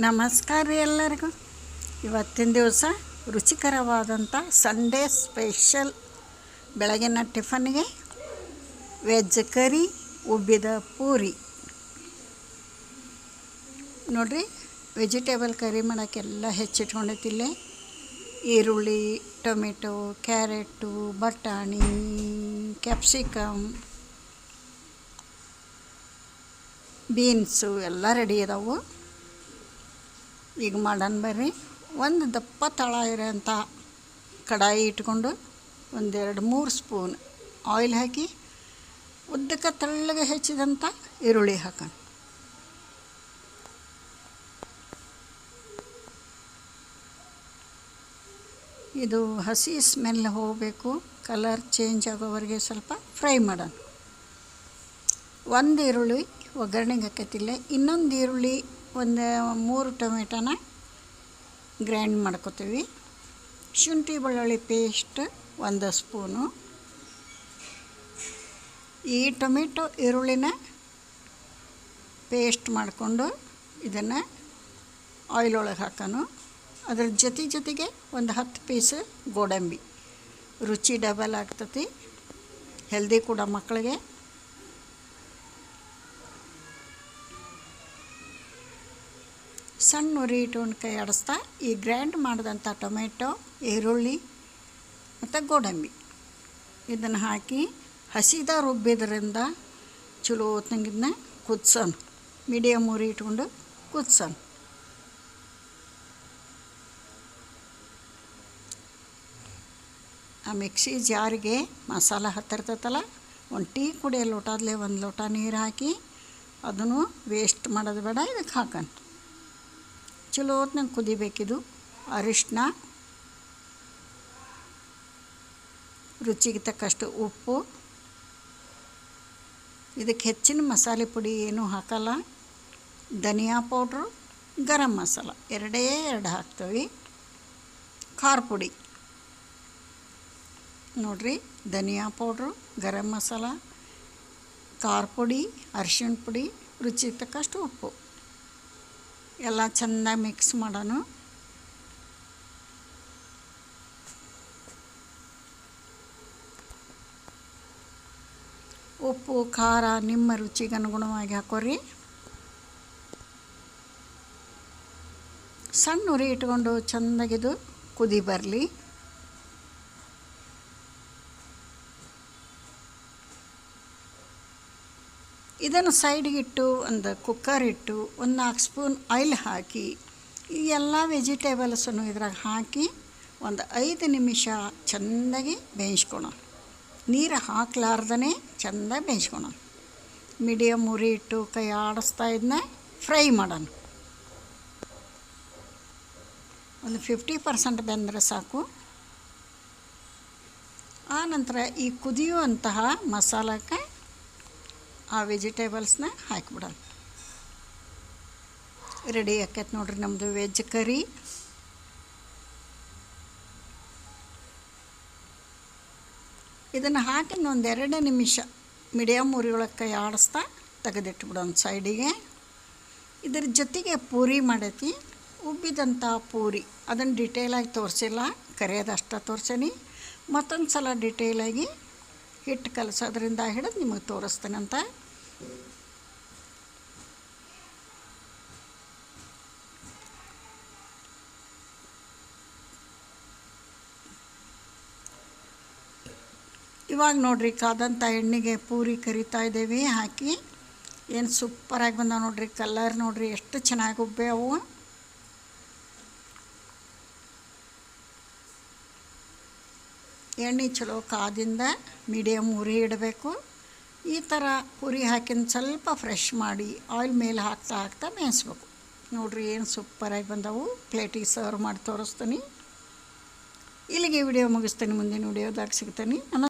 ನಮಸ್ಕಾರ ರೀ ಎಲ್ಲರಿಗೂ. ಇವತ್ತಿನ ದಿವಸ ರುಚಿಕರವಾದಂಥ ಸಂಡೇ ಸ್ಪೆಷಲ್ ಬೆಳಗಿನ ಟಿಫನ್ಗೆ ವೆಜ್ ಕರಿ, ಉಬ್ಬಿದ ಪೂರಿ. ನೋಡಿರಿ, ವೆಜಿಟೇಬಲ್ ಕರಿ ಮಾಡೋಕ್ಕೆಲ್ಲ ಹೆಚ್ಚಿಟ್ಕೊಂಡಿತ್ತಿಲ್ಲೇ ಈರುಳ್ಳಿ, ಟೊಮೆಟೊ, ಕ್ಯಾರೆಟು, ಬಟಾಣಿ, ಕ್ಯಾಪ್ಸಿಕಮ್, ಬೀನ್ಸು ಎಲ್ಲ ರೆಡಿ ಇದಾವೆ. ಈಗ ಮಾಡೋಣ ಬರ್ರಿ. ಒಂದು ದಪ್ಪ ತಳ ಇರೋಂಥ ಕಡಾಯಿ ಇಟ್ಕೊಂಡು 1-2-3 ಸ್ಪೂನ್ ಆಯಿಲ್ ಹಾಕಿ ಉದ್ದಕ್ಕೆ ತೆಳ್ಳಗೆ ಹೆಚ್ಚಿದಂಥ ಈರುಳ್ಳಿ ಹಾಕೋಣ. ಇದು ಹಸಿ ಸ್ಮೆಲ್ ಹೋಗಬೇಕು, ಕಲರ್ ಚೇಂಜ್ ಆಗೋವರೆಗೆ ಸ್ವಲ್ಪ ಫ್ರೈ ಮಾಡೋಣ. ಒಂದು ಈರುಳ್ಳಿ ಒಗ್ಗರಣೆಗೆ ಹಾಕತ್ತಿಲ್ಲ, ಇನ್ನೊಂದು ಈರುಳ್ಳಿ 3 ಟೊಮೆಟೊನ ಗ್ರೈಂಡ್ ಮಾಡ್ಕೊತೀವಿ. ಶುಂಠಿ ಬೆಳ್ಳುಳ್ಳಿ ಪೇಸ್ಟ್ 1 ಸ್ಪೂನು. ಈ ಟೊಮೆಟೊ ಈರುಳ್ಳಿನ ಪೇಸ್ಟ್ ಮಾಡಿಕೊಂಡು ಇದನ್ನು ಆಯಿಲ್ ಒಳಗೆ ಹಾಕೋಣ. ಅದ್ರ ಜೊತೆಗೆ ಒಂದು 10 ಪೀಸ್ ಗೋಡಂಬಿ. ರುಚಿ ಡಬಲ್ ಆಗ್ತತಿ, ಹೆಲ್ದಿ ಕೂಡ ಮಕ್ಕಳಿಗೆ. ಸಣ್ಣ ಉರಿ ಇಟ್ಕೊಂಡು ಕೈ ಆಡಿಸ್ತಾ ಈ ಗ್ರೈಂಡ್ ಮಾಡಿದಂಥ ಟೊಮೆಟೊ, ಈರುಳ್ಳಿ ಮತ್ತು ಗೋಡಂಬಿ ಇದನ್ನು ಹಾಕಿ ಹಸಿದ ರುಬ್ಬಿದ್ರಿಂದ ಚಲೋ ಹೊತ್ತಂಗಿದ್ನ ಕುದಿಸೋಣ. ಮೀಡಿಯಮ್ ಉರಿ ಇಟ್ಕೊಂಡು ಕುದಿಸೋಣ. ಆ ಮಿಕ್ಸಿ ಜಾರಿಗೆ ಮಸಾಲ ಹತ್ತಿರ್ತೈತಲ್ಲ, 1 ಟೀ ಕುಡಿಯೋ ಲೋಟದಲ್ಲೇ 1 ಲೋಟ ನೀರು ಹಾಕಿ ಅದನ್ನು ವೇಸ್ಟ್ ಮಾಡೋದು ಬೇಡ, ಇದಕ್ಕೆ ಹಾಕೋಣ. ಚಲೋ ಹೊತ್ನಾಗ ಕುದಿಬೇಕಿದು. ಅರಿಶಿನ, ರುಚಿಗೆ ತಕ್ಕಷ್ಟು ಉಪ್ಪು. ಇದಕ್ಕೆ ಹೆಚ್ಚಿನ ಮಸಾಲೆ ಪುಡಿ ಏನೂ ಹಾಕಲ್ಲ. ಧನಿಯಾ ಪೌಡ್ರು, ಗರಂ ಮಸಾಲ 2 ಹಾಕ್ತೀವಿ. ಖಾರ ಪುಡಿ ನೋಡಿರಿ, ಧನಿಯಾ ಪೌಡ್ರು, ಗರಂ ಮಸಾಲ, ಖಾರ ಪುಡಿ, ಅರಿಶಿಣ ಪುಡಿ, ರುಚಿಗೆ ತಕ್ಕಷ್ಟು ಉಪ್ಪು ಎಲ್ಲ ಚೆನ್ನಾಗಿ ಮಿಕ್ಸ್ ಮಾಡೋಣ. ಉಪ್ಪು ಖಾರ ನಿಮ್ಮ ರುಚಿಗೆ ಅನುಗುಣವಾಗಿ ಹಾಕೋರಿ. ಸಣ್ಣ ಉರಿ ಇಟ್ಕೊಂಡು ಚೆಂದಾಗಿದು ಕುದಿ ಬರಲಿ. ಇದನ್ನು ಸೈಡ್ಗಿಟ್ಟು ಒಂದು ಕುಕ್ಕರ್ ಇಟ್ಟು 4 ಸ್ಪೂನ್ ಆಯಿಲ್ ಹಾಕಿ ಈ ಎಲ್ಲ ವೆಜಿಟೇಬಲ್ಸನ್ನು ಇದ್ರಾಗ ಹಾಕಿ ಒಂದು 5 ನಿಮಿಷ ಚೆಂದಾಗಿ ಬೇಯಿಸ್ಕೊಳೋಣ. ನೀರು ಹಾಕ್ಲಾರ್ದೇ ಚೆಂದಾಗಿ ಬೇಯಿಸ್ಕೊಳೋಣ. ಮೀಡಿಯಮ್ ಉರಿ ಇಟ್ಟು ಕೈ ಆಡಿಸ್ತಾ ಇದನ್ನ ಫ್ರೈ ಮಾಡೋಣ. ಒಂದು 50% ಬೆಂದರೆ ಸಾಕು. ಆನಂತರ ಈ ಕುದಿಯುವಂತಹ ಮಸಾಲಕ್ಕೆ ಆ ವೆಜಿಟೇಬಲ್ಸ್ನ ಹಾಕಿಬಿಡೋಣ. ರೆಡಿ ಆಕೈತೆ ನೋಡ್ರಿ ನಮ್ಮದು ವೆಜ್ ಕರಿ. ಇದನ್ನು ಹಾಕಿ ಒಂದು 2 ನಿಮಿಷ ಮೀಡಿಯಮ್ ಉರಿ ಒಳಗೆ ಕೈ ಆಡಿಸ್ತಾ ತೆಗೆದಿಟ್ಬಿಡೋಣ ಸೈಡಿಗೆ. ಇದ್ರ ಜೊತೆಗೆ ಪೂರಿ ಮಾಡೈತಿ, ಉಬ್ಬಿದಂಥ ಪೂರಿ. ಅದನ್ನು ಡಿಟೇಲಾಗಿ ತೋರಿಸಿಲ್ಲ, ಕರಿಯೋದು ಅಷ್ಟೇ ತೋರಿಸೀನಿ. ಮತ್ತೊಂದು ಸಲ ಡಿಟೇಲಾಗಿ ಹಿಟ್ಟು ಕಲಸೋದ್ರಿಂದ ಹಿಡಿದು ನಿಮಗೆ ತೋರಿಸ್ತೇನಂತ. ಇವಾಗ ನೋಡಿರಿ, ಕಾದಂಥ ಎಣ್ಣೆಗೆ ಪೂರಿ ಕರಿತಾ ಇದ್ದೇವೆ ಹಾಕಿ. ಏನು ಸೂಪರಾಗಿ ಬಂದ ನೋಡಿರಿ, ಕಲರ್ ನೋಡಿರಿ ಎಷ್ಟು ಚೆನ್ನಾಗಿ ಉಬ್ಬೆ ಅವು. ಎಣ್ಣೆ ಚಲೋ ಕಾದಿಂದ ಮೀಡಿಯಮ್ ಉರಿ ಇಡಬೇಕು. ಈ ಥರ ಪೂರಿ ಹಾಕಿನ ಸ್ವಲ್ಪ ಫ್ರೆಶ್ ಮಾಡಿ ಆಯಿಲ್ ಮೇಲೆ ಹಾಕ್ತಾ ಬೇಯಿಸ್ಬೇಕು. ನೋಡಿರಿ ಏನು ಸೂಪರಾಗಿ ಬಂದವು. ಪ್ಲೇಟಿಗೆ ಸರ್ವ್ ಮಾಡಿ ತೋರಿಸ್ತೀನಿ. ಇಲ್ಲಿಗೆ ವಿಡಿಯೋ ಮುಗಿಸ್ತೀನಿ. ಮುಂದಿನ ವಿಡಿಯೋದಾಗ ಸಿಗ್ತೀನಿ.